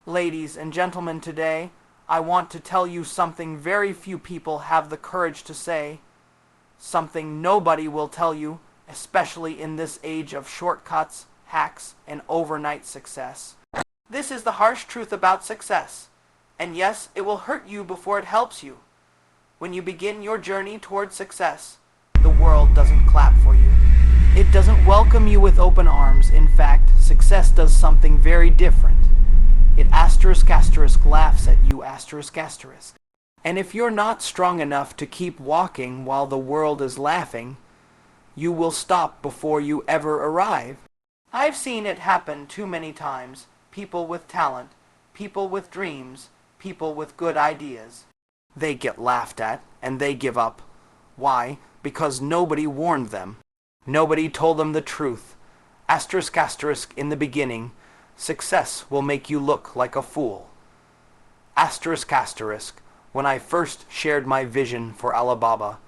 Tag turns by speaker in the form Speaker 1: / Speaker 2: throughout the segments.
Speaker 1: Ladies and gentlemen, today I want to tell you something very few people have the courage to say, something nobody will tell you, especially in this age of shortcuts, hacks, and overnight success. This is the harsh truth about success, and yes, it will hurt you before it helps you. When you begin your journey towards success, the world doesn't clap for you. It doesn't welcome you with open arms. In fact, success does something very different. It laughs at you **. And if you're not strong enough to keep walking while the world is laughing, you will stop before you ever arrive. I've seen it happen too many times. People with talent, people with dreams, people with good ideas. They get laughed at and they give up. Why? Because nobody warned them. Nobody told them the truth. **, in the beginning, success will make you look like a fool. **, when I first shared my vision for Alibaba,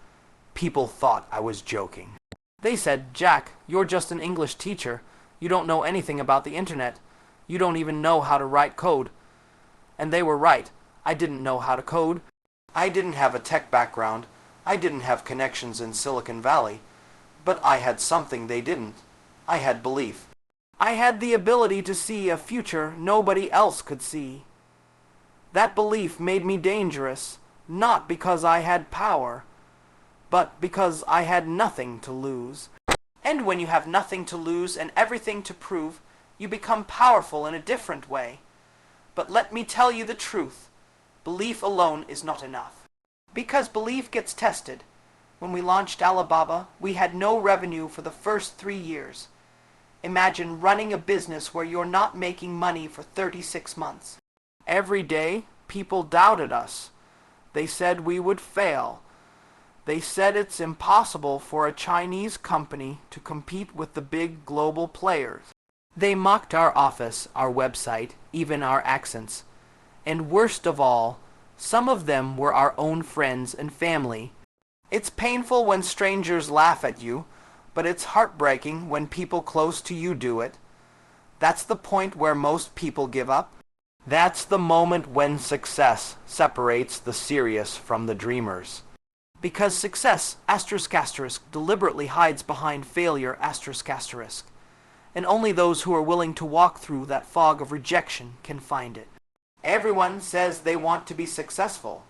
Speaker 1: people thought I was joking. They said, "Jack, you're just an English teacher. You don't know anything about the internet. You don't even know how to write code." And they were right. I didn't know how to code. I didn't have a tech background. I didn't have connections in Silicon Valley. But I had something they didn't. I had belief. I had the ability to see a future nobody else could see. That belief made me dangerous, not because I had power, but because I had nothing to lose. And when you have nothing to lose and everything to prove, you become powerful in a different way. But let me tell you the truth. Belief alone is not enough. Because belief gets tested. When we launched Alibaba, we had no revenue for the first 3 years. Imagine running a business where you're not making money for 36 months. Every day, people doubted us. They said we would fail. They said it's impossible for a Chinese company to compete with the big global players. They mocked our office, our website, even our accents. And worst of all, some of them were our own friends and family. It's painful when strangers laugh at you, but it's heartbreaking when people close to you do it. That's the point where most people give up. That's the moment when success separates the serious from the dreamers. Because success, **, deliberately hides behind failure, **, and only those who are willing to walk through that fog of rejection can find it. Everyone says they want to be successful,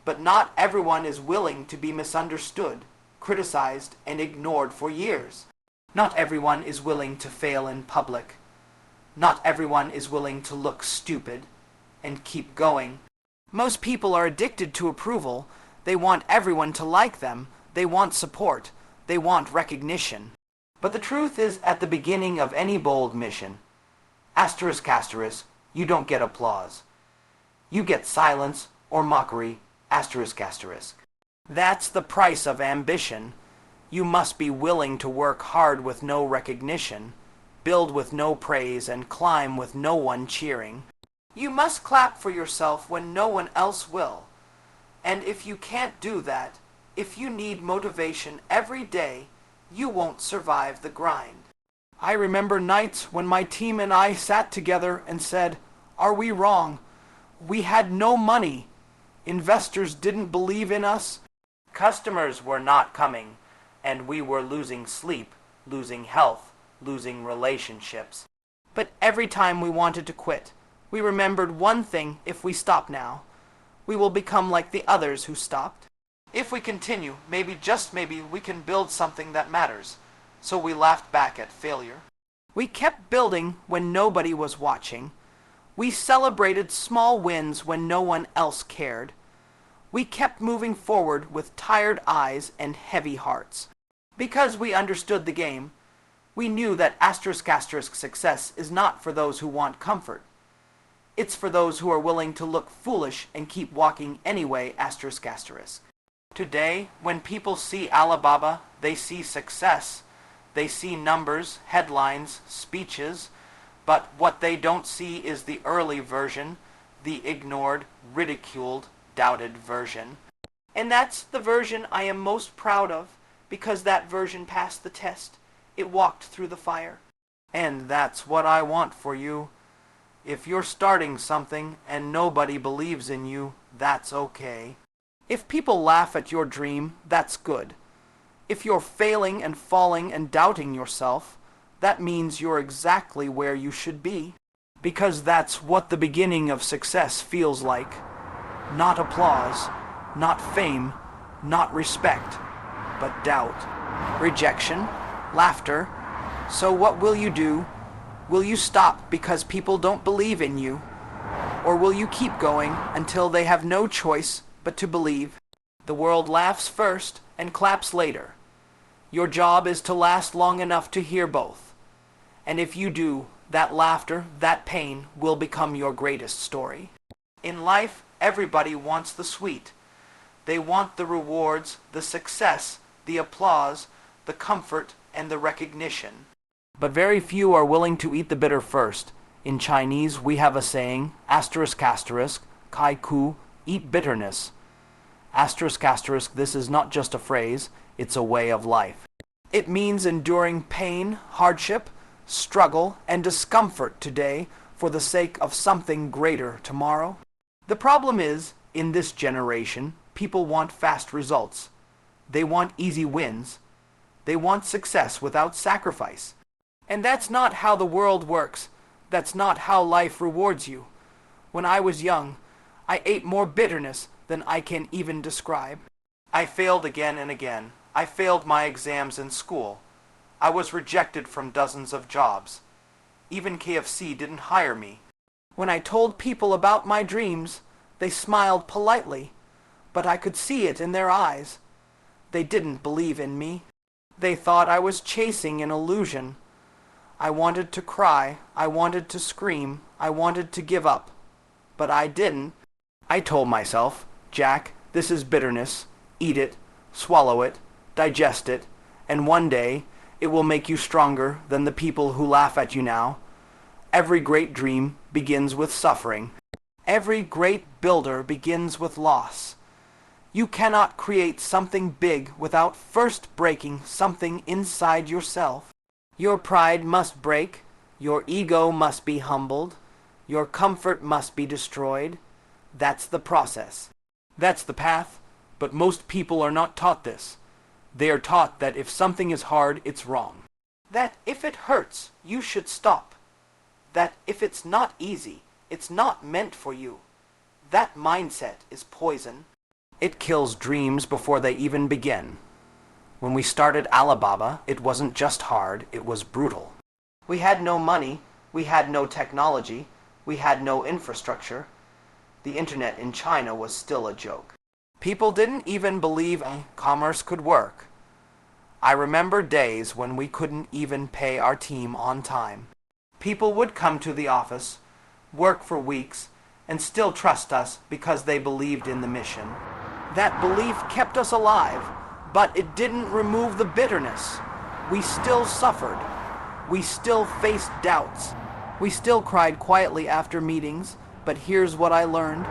Speaker 1: but not everyone is willing to be misunderstood, criticized, and ignored for years. Not everyone is willing to fail in public. Not everyone is willing to look stupid and keep going. Most people are addicted to approval. They want everyone to like them. They want support. They want recognition. But the truth is, at the beginning of any bold mission, **, you don't get applause. You get silence or mockery, **. That's the price of ambition. You must be willing to work hard with no recognition, build with no praise, and climb with no one cheering. You must clap for yourself when no one else will. And if you can't do that, if you need motivation every day, you won't survive the grind. I remember nights when my team and I sat together and said, "Are we wrong? We had no money. Investors didn't believe in us. Customers were not coming, and we were losing sleep, losing health, losing relationships." But every time we wanted to quit, we remembered one thing: if we stop now, we will become like the others who stopped. If we continue, maybe, just maybe, we can build something that matters. So we laughed back at failure. We kept building when nobody was watching. We celebrated small wins when no one else cared. We kept moving forward with tired eyes and heavy hearts. Because we understood the game, we knew that ** success is not for those who want comfort. It's for those who are willing to look foolish and keep walking anyway, **. Today, when people see Alibaba, they see success. They see numbers, headlines, speeches, but what they don't see is the early version, the ignored, ridiculed, doubted version. And that's the version I am most proud of, because that version passed the test. It walked through the fire. And that's what I want for you. If you're starting something and nobody believes in you, that's okay. If people laugh at your dream, that's good. If you're failing and falling and doubting yourself, that means you're exactly where you should be. Because that's what the beginning of success feels like. Not applause, not fame, not respect, but doubt, rejection, laughter. So what will you do? Will you stop because people don't believe in you? Or will you keep going until they have no choice but to believe? The world laughs first and claps later. Your job is to last long enough to hear both. And if you do, that laughter, that pain will become your greatest story. In life, everybody wants the sweet. They want the rewards, the success, the applause, the comfort, and the recognition. But very few are willing to eat the bitter first. In Chinese, we have a saying, asterisk asterisk, kai ku, eat bitterness. Asterisk asterisk, this is not just a phrase, it's a way of life. It means enduring pain, hardship, struggle, and discomfort today for the sake of something greater tomorrow. The problem is, in this generation, people want fast results. They want easy wins. They want success without sacrifice. And that's not how the world works. That's not how life rewards you. When I was young, I ate more bitterness than I can even describe. I failed again and again. I failed my exams in school. I was rejected from dozens of jobs. Even KFC didn't hire me. When I told people about my dreams, they smiled politely, but I could see it in their eyes. They didn't believe in me. They thought I was chasing an illusion. I wanted to cry, I wanted to scream, I wanted to give up. But I didn't. I told myself, Jack, this is bitterness. Eat it, swallow it, digest it, and one day it will make you stronger than the people who laugh at you now. Every great dream begins with suffering. Every great builder begins with loss. You cannot create something big without first breaking something inside yourself. Your pride must break, your ego must be humbled, your comfort must be destroyed. That's the process. That's the path, but most people are not taught this. They are taught that if something is hard, it's wrong. That if it hurts, you should stop. That if it's not easy, it's not meant for you. That mindset is poison. It kills dreams before they even begin. When we started Alibaba, it wasn't just hard, it was brutal. We had no money, we had no technology, we had no infrastructure. The internet in China was still a joke. People didn't even believe commerce could work. I remember days when we couldn't even pay our team on time. People would come to the office, work for weeks, and still trust us because they believed in the mission. That belief kept us alive, but it didn't remove the bitterness. We still suffered. We still faced doubts. We still cried quietly after meetings, but here's what I learned.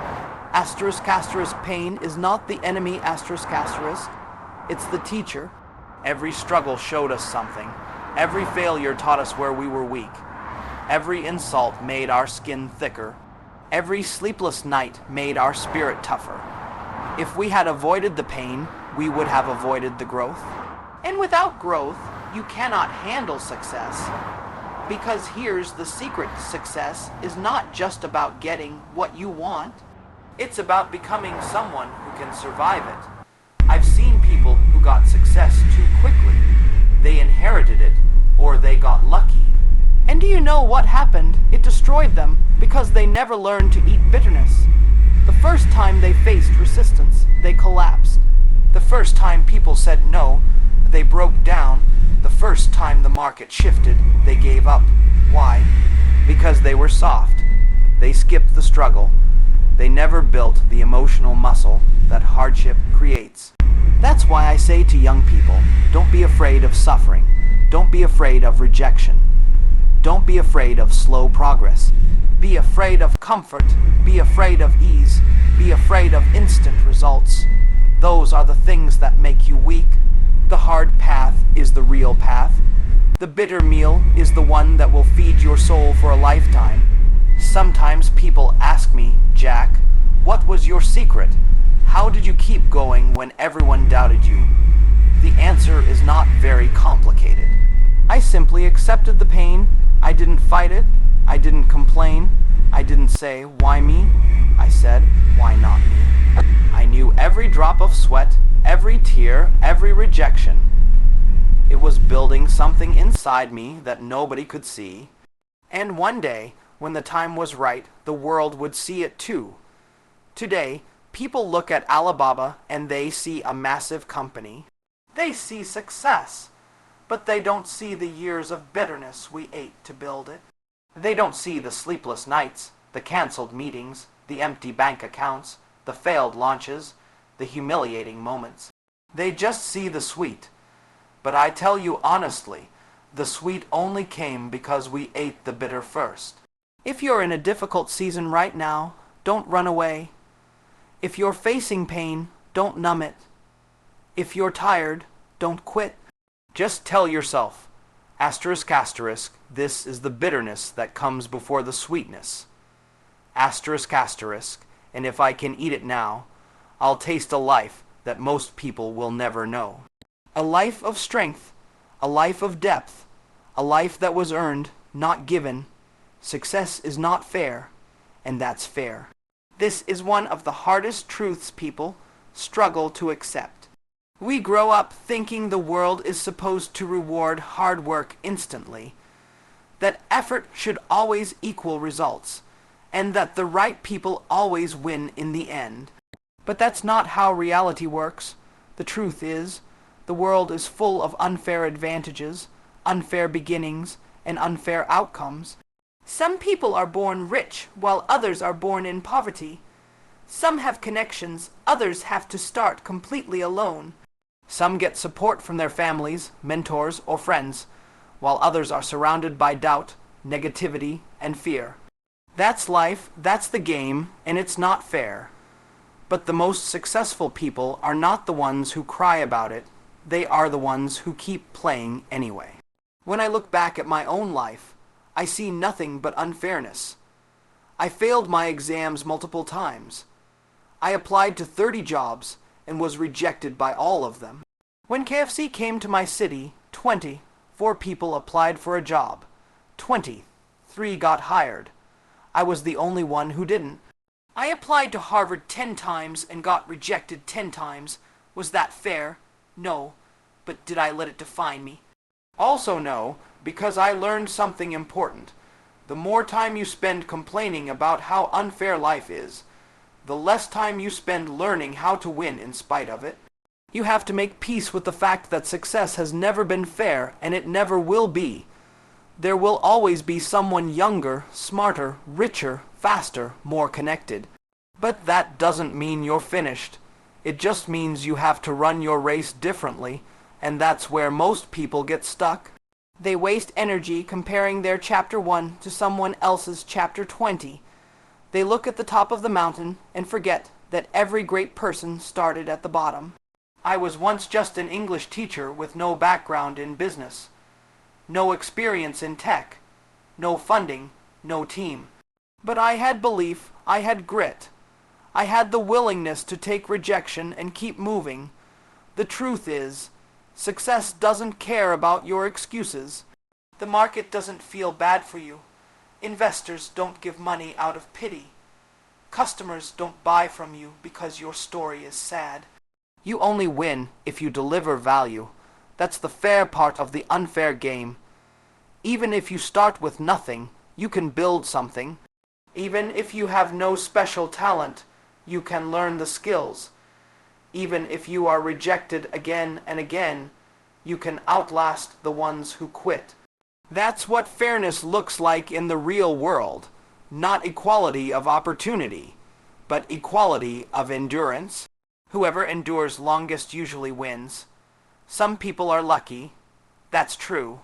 Speaker 1: Asterisk asterisk pain is not the enemy asterisk asterisk. It's the teacher. Every struggle showed us something. Every failure taught us where we were weak. Every insult made our skin thicker. Every sleepless night made our spirit tougher. If we had avoided the pain, we would have avoided the growth. And without growth, you cannot handle success. Because here's the secret to success is not just about getting what you want. It's about becoming someone who can survive it. I've seen people who got success too quickly. They inherited it, or they got lucky. And do you know what happened? It destroyed them because they never learned to eat bitterness. The first time they faced resistance, they collapsed. The first time people said no, they broke down. The first time the market shifted, they gave up. Why? Because they were soft. They skipped the struggle. They never built the emotional muscle that hardship creates. That's why I say to young people, don't be afraid of suffering. Don't be afraid of rejection. Don't be afraid of slow progress. Be afraid of comfort. Be afraid of ease. Be afraid of instant results. Those are the things that make you weak. The hard path is the real path. The bitter meal is the one that will feed your soul for a lifetime. Sometimes people ask me, Jack, what was your secret? How did you keep going when everyone doubted you? The answer is not very complicated. I simply accepted the pain. I didn't fight it. I didn't complain. I didn't say, why me? I said, why not me? I knew every drop of sweat, every tear, every rejection. It was building something inside me that nobody could see. And one day, when the time was right, the world would see it too. Today, people look at Alibaba and they see a massive company. They see success, but they don't see the years of bitterness we ate to build it. They don't see the sleepless nights, the canceled meetings, the empty bank accounts, the failed launches, the humiliating moments. They just see the sweet. But I tell you honestly, the sweet only came because we ate the bitter first. If you're in a difficult season right now, don't run away. If you're facing pain, don't numb it. If you're tired, don't quit. Just tell yourself, asterisk, asterisk, this is the bitterness that comes before the sweetness. Asterisk, asterisk, and if I can eat it now, I'll taste a life that most people will never know. A life of strength, a life of depth, a life that was earned, not given. Success is not fair, and that's fair. This is one of the hardest truths people struggle to accept. We grow up thinking the world is supposed to reward hard work instantly, that effort should always equal results, and that the right people always win in the end. But that's not how reality works. The truth is, the world is full of unfair advantages, unfair beginnings, and unfair outcomes. Some people are born rich, while others are born in poverty. Some have connections, others have to start completely alone. Some get support from their families, mentors, or friends, while others are surrounded by doubt, negativity, and fear. That's life, that's the game, and it's not fair. But the most successful people are not the ones who cry about it. They are the ones who keep playing anyway. When I look back at my own life, I see nothing but unfairness. I failed my exams multiple times. I applied to 30 jobs and was rejected by all of them. When KFC came to my city, 24 people applied for a job. 23 got hired. I was the only one who didn't. I applied to Harvard 10 times and got rejected 10 times. Was that fair? No. But did I let it define me? Also no, because I learned something important. The more time you spend complaining about how unfair life is, the less time you spend learning how to win in spite of it. You have to make peace with the fact that success has never been fair, and it never will be. There will always be someone younger, smarter, richer, faster, more connected. But that doesn't mean you're finished. It just means you have to run your race differently, and that's where most people get stuck. They waste energy comparing their chapter 1 to someone else's chapter 20. They look at the top of the mountain and forget that every great person started at the bottom. I was once just an English teacher with no background in business, no experience in tech, no funding, no team. But I had belief, I had grit. I had the willingness to take rejection and keep moving. The truth is, success doesn't care about your excuses. The market doesn't feel bad for you. Investors don't give money out of pity. Customers don't buy from you because your story is sad. You only win if you deliver value. That's the fair part of the unfair game. Even if you start with nothing, you can build something. Even if you have no special talent, you can learn the skills. Even if you are rejected again and again, you can outlast the ones who quit. That's what fairness looks like in the real world. Not equality of opportunity, but equality of endurance. Whoever endures longest usually wins. Some people are lucky. That's true.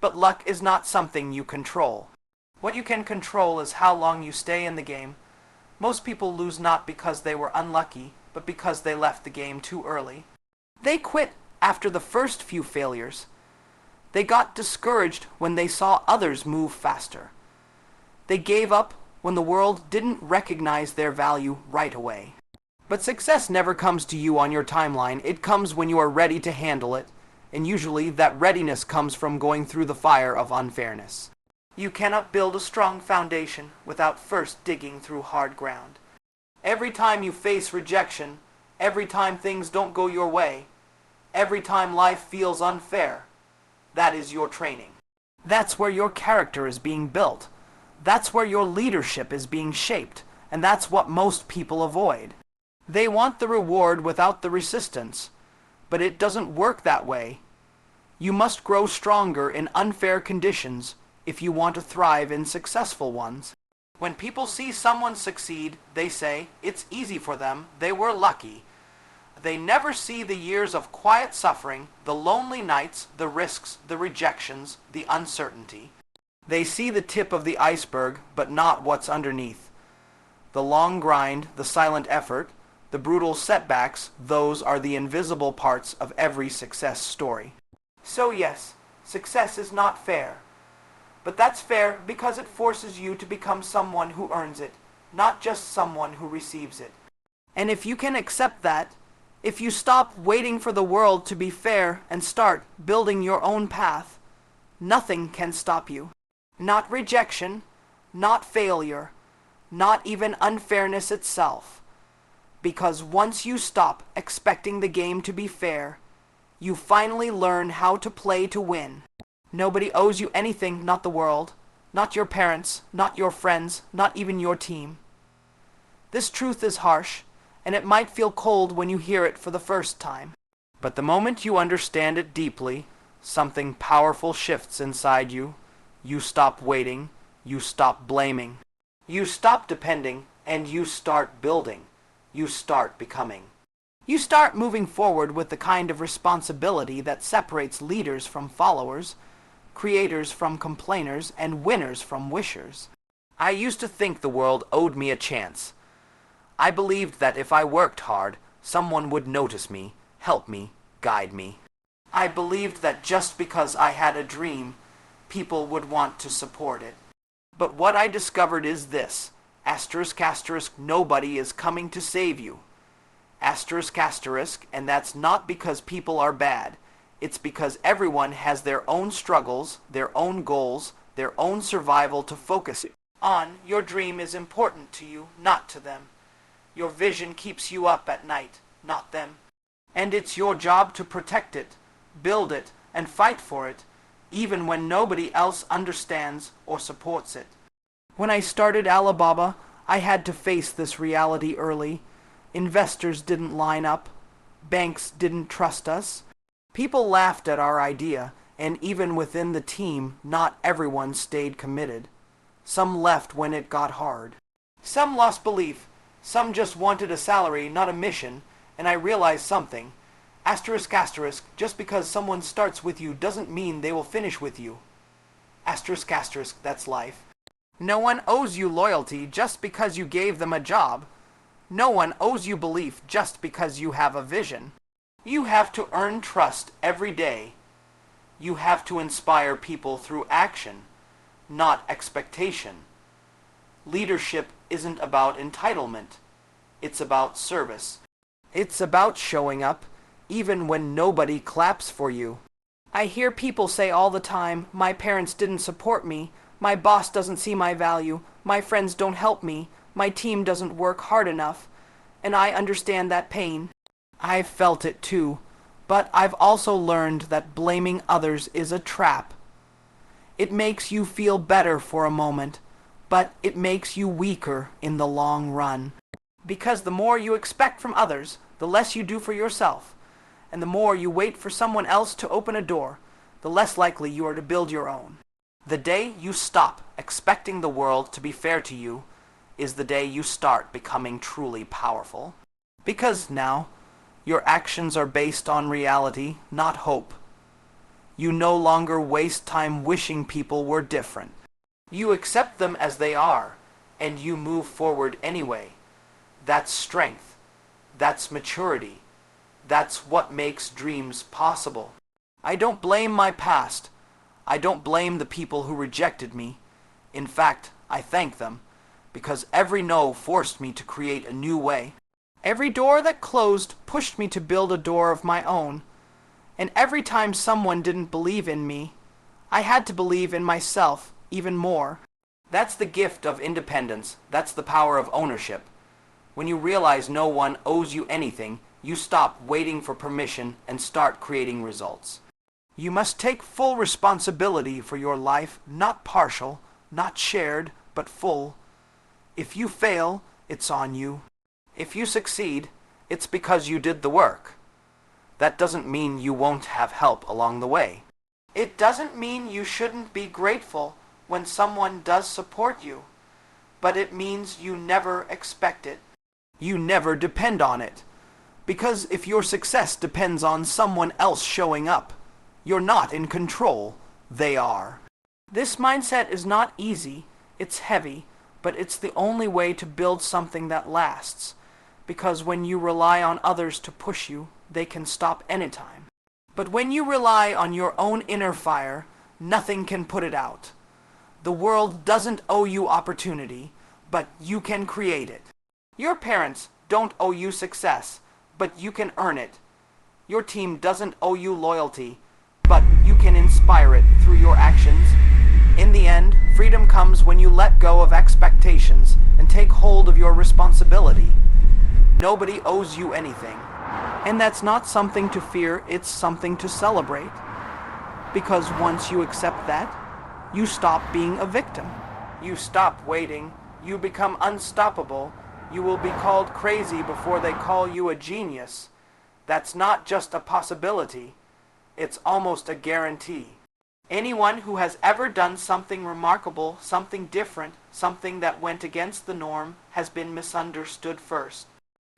Speaker 1: But luck is not something you control. What you can control is how long you stay in the game. Most people lose not because they were unlucky, but because they left the game too early. They quit after the first few failures. They got discouraged when they saw others move faster. They gave up when the world didn't recognize their value right away. But success never comes to you on your timeline. It comes when you are ready to handle it, and usually that readiness comes from going through the fire of unfairness. You cannot build a strong foundation without first digging through hard ground. Every time you face rejection, every time things don't go your way, every time life feels unfair, that is your training. That's where your character is being built. That's where your leadership is being shaped, and that's what most people avoid. They want the reward without the resistance, but it doesn't work that way. You must grow stronger in unfair conditions if you want to thrive in successful ones. When people see someone succeed, they say, it's easy for them, they were lucky. They never see the years of quiet suffering, the lonely nights, the risks, the rejections, the uncertainty. They see the tip of the iceberg, but not what's underneath. The long grind, the silent effort, the brutal setbacks, those are the invisible parts of every success story. So yes, success is not fair. But that's fair because it forces you to become someone who earns it, not just someone who receives it. And if you can accept that, if you stop waiting for the world to be fair and start building your own path, nothing can stop you. Not rejection, not failure, not even unfairness itself. Because once you stop expecting the game to be fair, you finally learn how to play to win. Nobody owes you anything, not the world, not your parents, not your friends, not even your team. This truth is harsh, and it might feel cold when you hear it for the first time. But the moment you understand it deeply, something powerful shifts inside you. You stop waiting, you stop blaming. You stop depending, and you start building. You start becoming. You start moving forward with the kind of responsibility that separates leaders from followers, creators from complainers, and winners from wishers. I used to think the world owed me a chance. I believed that if I worked hard, someone would notice me, help me, guide me. I believed that just because I had a dream, people would want to support it. But what I discovered is this: asterisk, asterisk, nobody is coming to save you. Asterisk, asterisk, and that's not because people are bad. It's because everyone has their own struggles, their own goals, their own survival to focus on. Your dream is important to you, not to them. Your vision keeps you up at night, not them. And it's your job to protect it, build it, and fight for it, even when nobody else understands or supports it. When I started Alibaba, I had to face this reality early. Investors didn't line up. Banks didn't trust us. People laughed at our idea, and even within the team, not everyone stayed committed. Some left when it got hard. Some lost belief. Some just wanted a salary, not a mission, and I realized something. Asterisk, asterisk, just because someone starts with you doesn't mean they will finish with you. Asterisk, asterisk, that's life. No one owes you loyalty just because you gave them a job. No one owes you belief just because you have a vision. You have to earn trust every day. You have to inspire people through action, not expectation. Leadership isn't about entitlement. It's about service. It's about showing up, even when nobody claps for you. I hear people say all the time, my parents didn't support me, my boss doesn't see my value, my friends don't help me, my team doesn't work hard enough, and I understand that pain. I've felt it too, but I've also learned that blaming others is a trap. It makes you feel better for a moment, but it makes you weaker in the long run. Because the more you expect from others, the less you do for yourself. And the more you wait for someone else to open a door, the less likely you are to build your own. The day you stop expecting the world to be fair to you is the day you start becoming truly powerful. Because now, your actions are based on reality, not hope. You no longer waste time wishing people were different. You accept them as they are, and you move forward anyway. That's strength. That's maturity. That's what makes dreams possible. I don't blame my past. I don't blame the people who rejected me. In fact, I thank them, because every no forced me to create a new way. Every door that closed pushed me to build a door of my own. And every time someone didn't believe in me, I had to believe in myself even more. That's the gift of independence. That's the power of ownership. When you realize no one owes you anything, you stop waiting for permission and start creating results. You must take full responsibility for your life, not partial, not shared, but full. If you fail, it's on you. If you succeed, it's because you did the work. That doesn't mean you won't have help along the way. It doesn't mean you shouldn't be grateful when someone does support you, but it means you never expect it. You never depend on it. Because if your success depends on someone else showing up, you're not in control. They are. This mindset is not easy, it's heavy, but it's the only way to build something that lasts. Because when you rely on others to push you, they can stop anytime. But when you rely on your own inner fire, nothing can put it out. The world doesn't owe you opportunity, but you can create it. Your parents don't owe you success, but you can earn it. Your team doesn't owe you loyalty, but you can inspire it through your actions. In the end, freedom comes when you let go of expectations and take hold of your responsibility. Nobody owes you anything. And that's not something to fear, it's something to celebrate. Because once you accept that, you stop being a victim. You stop waiting, you become unstoppable. You will be called crazy before they call you a genius. That's not just a possibility, it's almost a guarantee. Anyone who has ever done something remarkable, something different, something that went against the norm, has been misunderstood first,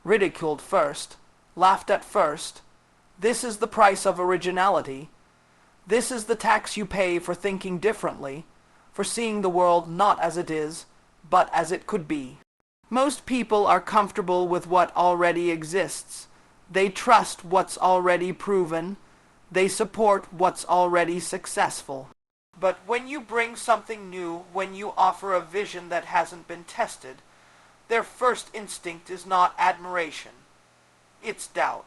Speaker 1: ridiculed first, laughed at first. This is the price of originality. This is the tax you pay for thinking differently, for seeing the world not as it is, but as it could be. Most people are comfortable with what already exists. They trust what's already proven. They support what's already successful. But when you bring something new, when you offer a vision that hasn't been tested, their first instinct is not admiration. It's doubt.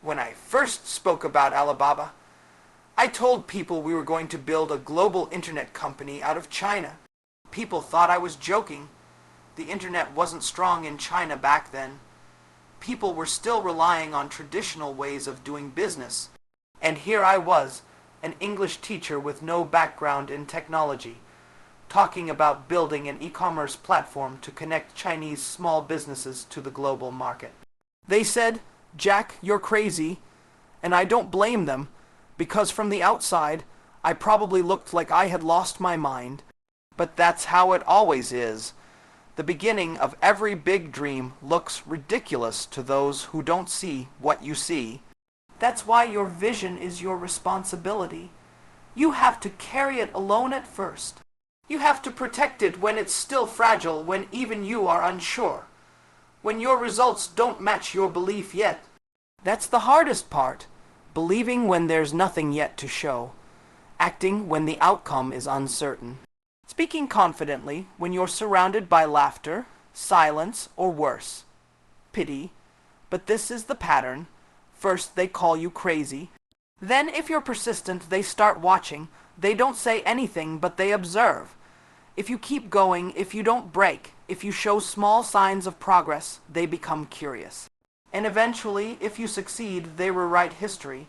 Speaker 1: When I first spoke about Alibaba, I told people we were going to build a global internet company out of China. People thought I was joking. The internet wasn't strong in China back then. People were still relying on traditional ways of doing business. And here I was, an English teacher with no background in technology, talking about building an e-commerce platform to connect Chinese small businesses to the global market. They said, "Jack, you're crazy," and I don't blame them, because from the outside, I probably looked like I had lost my mind. But that's how it always is. The beginning of every big dream looks ridiculous to those who don't see what you see. That's why your vision is your responsibility. You have to carry it alone at first. You have to protect it when it's still fragile, when even you are unsure. When your results don't match your belief yet. That's the hardest part. Believing when there's nothing yet to show. Acting when the outcome is uncertain. Speaking confidently when you're surrounded by laughter, silence, or worse, pity. But this is the pattern. First they call you crazy. Then if you're persistent, they start watching. They don't say anything, but they observe. If you keep going, if you don't break, if you show small signs of progress, they become curious. And eventually, if you succeed, they rewrite history.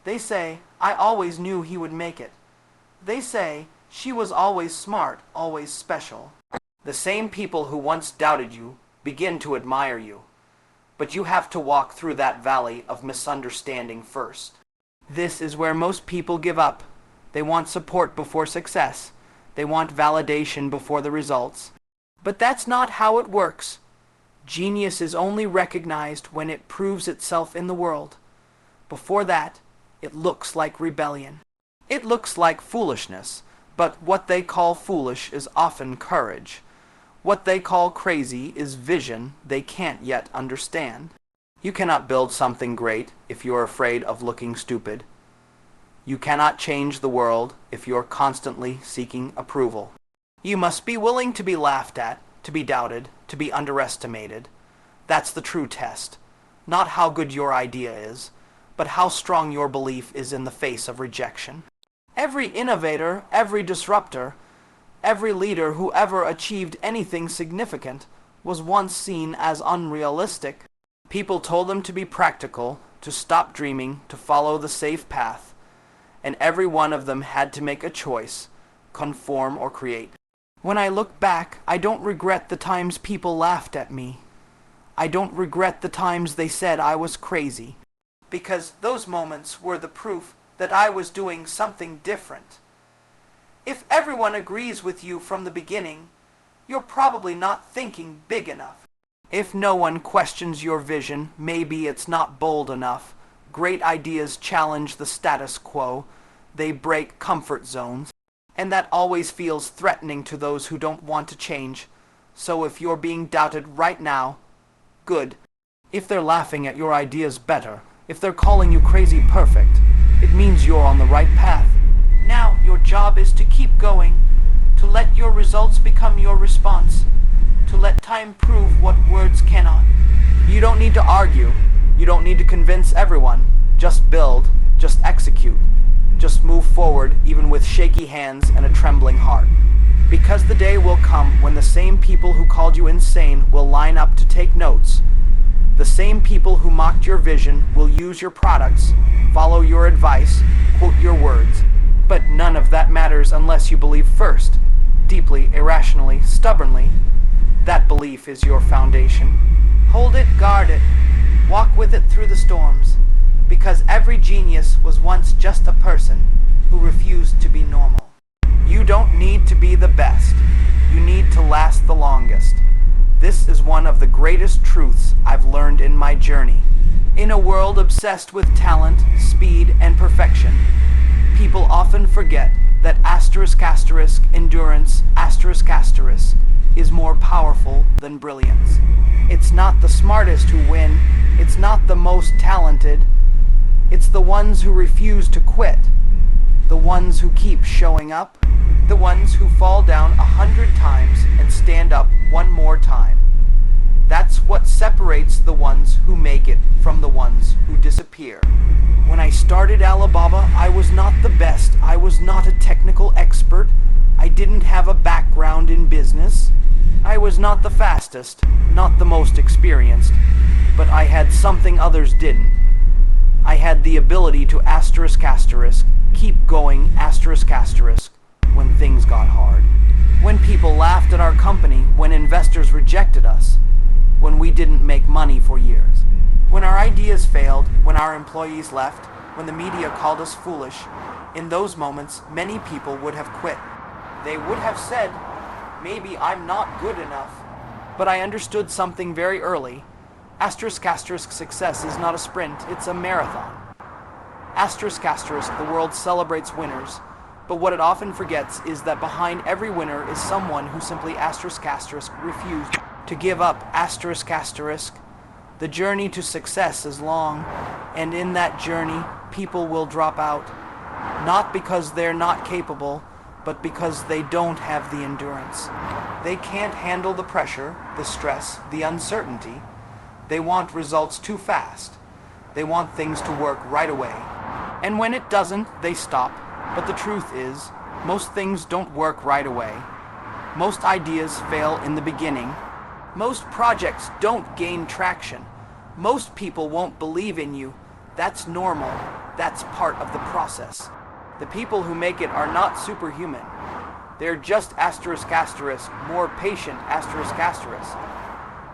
Speaker 1: They say, "I always knew he would make it." They say, "She was always smart, always special." The same people who once doubted you begin to admire you. But you have to walk through that valley of misunderstanding first. This is where most people give up. They want support before success. They want validation before the results. But that's not how it works. Genius is only recognized when it proves itself in the world. Before that, it looks like rebellion. It looks like foolishness. But what they call foolish is often courage. What they call crazy is vision they can't yet understand. You cannot build something great if you're afraid of looking stupid. You cannot change the world if you're constantly seeking approval. You must be willing to be laughed at, to be doubted, to be underestimated. That's the true test. Not how good your idea is, but how strong your belief is in the face of rejection. Every innovator, every disruptor, every leader who ever achieved anything significant was once seen as unrealistic. People told them to be practical, to stop dreaming, to follow the safe path, and every one of them had to make a choice, conform or create. When I look back, I don't regret the times people laughed at me. I don't regret the times they said I was crazy, because those moments were the proof that I was doing something different. If everyone agrees with you from the beginning, you're probably not thinking big enough. If no one questions your vision, maybe it's not bold enough. Great ideas challenge the status quo. They break comfort zones. And that always feels threatening to those who don't want to change. So if you're being doubted right now, good. If they're laughing at your ideas better, if they're calling you crazy perfect, it means you're on the right path. Now your job is to keep going, to let your results become your response, to let time prove what words cannot. You don't need to argue. You don't need to convince everyone. Just build, just execute. Just move forward, even with shaky hands and a trembling heart. Because the day will come when the same people who called you insane will line up to take notes. The same people who mocked your vision will use your products, follow your advice, quote your words. But none of that matters unless you believe first, deeply, irrationally, stubbornly. That belief is your foundation. Hold it, guard it, walk with it through the storms. Because every genius was once just a person who refused to be normal. You don't need to be the best. You need to last the longest. This is one of the greatest truths I've learned in my journey. In a world obsessed with talent, speed, and perfection, people often forget that endurance, is more powerful than brilliance. It's not the smartest who win. It's not the most talented. It's the ones who refuse to quit, the ones who keep showing up, the ones who fall down 100 times and stand up one more time. That's what separates the ones who make it from the ones who disappear. When I started Alibaba, I was not the best. I was not a technical expert. I didn't have a background in business. I was not the fastest, not the most experienced, but I had something others didn't. I had the ability to keep going when things got hard. When people laughed at our company, when investors rejected us, when we didn't make money for years. When our ideas failed, when our employees left, when the media called us foolish, in those moments, many people would have quit. They would have said, maybe I'm not good enough. But I understood something very early. Success is not a sprint, it's a marathon. The world celebrates winners, but what it often forgets is that behind every winner is someone who simply refused to give up. The journey to success is long, and in that journey, people will drop out, not because they're not capable, but because they don't have the endurance. They can't handle the pressure, the stress, the uncertainty. They want results too fast. They want things to work right away. And when it doesn't, they stop. But the truth is, most things don't work right away. Most ideas fail in the beginning. Most projects don't gain traction. Most people won't believe in you. That's normal. That's part of the process. The people who make it are not superhuman. They're just more patient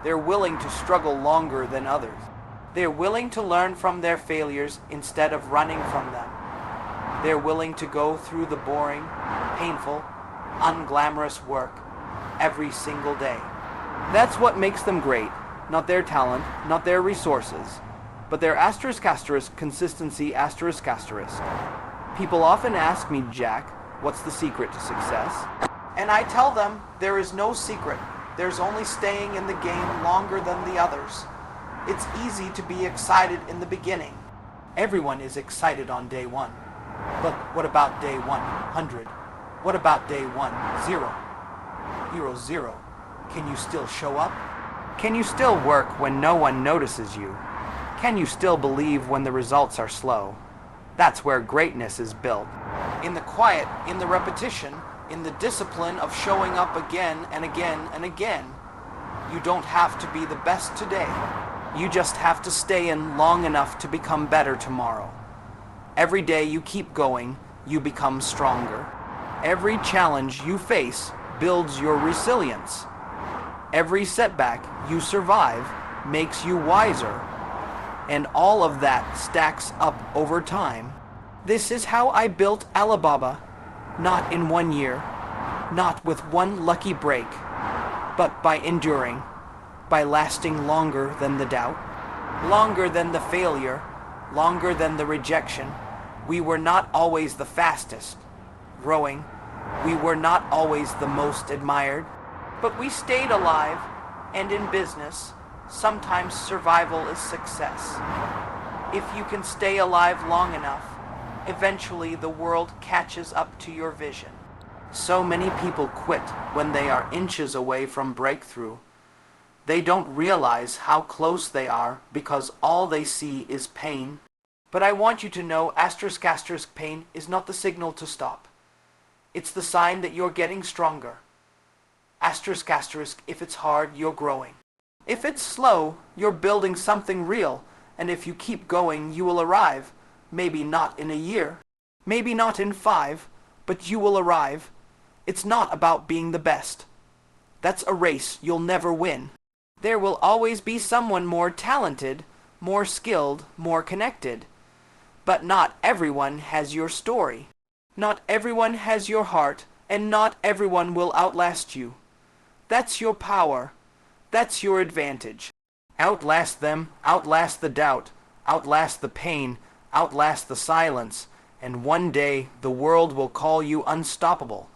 Speaker 1: They're willing to struggle longer than others. They're willing to learn from their failures instead of running from them. They're willing to go through the boring, painful, unglamorous work every single day. That's what makes them great, not their talent, not their resources, but their consistency People often ask me, Jack, what's the secret to success? And I tell them there is no secret. There's only staying in the game longer than the others. It's easy to be excited in the beginning. Everyone is excited on day 1. But what about day 100? What about day 10? Hero 0. Can you still show up? Can you still work when no one notices you? Can you still believe when the results are slow? That's where greatness is built. In the quiet, in the repetition, in the discipline of showing up again and again and again. You don't have to be the best today. You just have to stay in long enough to become better tomorrow. Every day you keep going, you become stronger. Every challenge you face builds your resilience. Every setback you survive makes you wiser. And all of that stacks up over time. This is how I built Alibaba, not in 1 year, not with one lucky break, but by enduring, by lasting longer than the doubt, longer than the failure, longer than the rejection. We were not always the fastest growing. We were not always the most admired, but we stayed alive, and in business, sometimes survival is success. If you can stay alive long enough, eventually the world catches up to your vision. So many people quit when they are inches away from breakthrough. They don't realize how close they are because all they see is pain. But I want you to know ** pain is not the signal to stop. It's the sign that you're getting stronger. ** if it's hard, you're growing. If it's slow, you're building something real, and if you keep going, you will arrive. Maybe not in a year, maybe not in 5, but you will arrive. It's not about being the best. That's a race you'll never win. There will always be someone more talented, more skilled, more connected. But not everyone has your story. Not everyone has your heart, and not everyone will outlast you. That's your power. That's your advantage. Outlast them, outlast the doubt, outlast the pain, outlast the silence, and one day the world will call you unstoppable.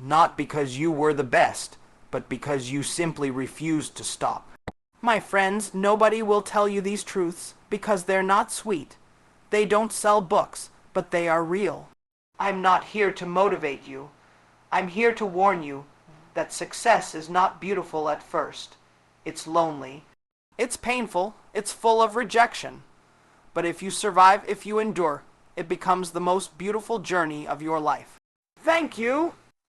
Speaker 1: Not because you were the best, but because you simply refused to stop. My friends, nobody will tell you these truths because they're not sweet. They don't sell books, but they are real. I'm not here to motivate you. I'm here to warn you that success is not beautiful at first. It's lonely. It's painful. It's full of rejection. But if you survive, if you endure, it becomes the most beautiful journey of your life. Thank you!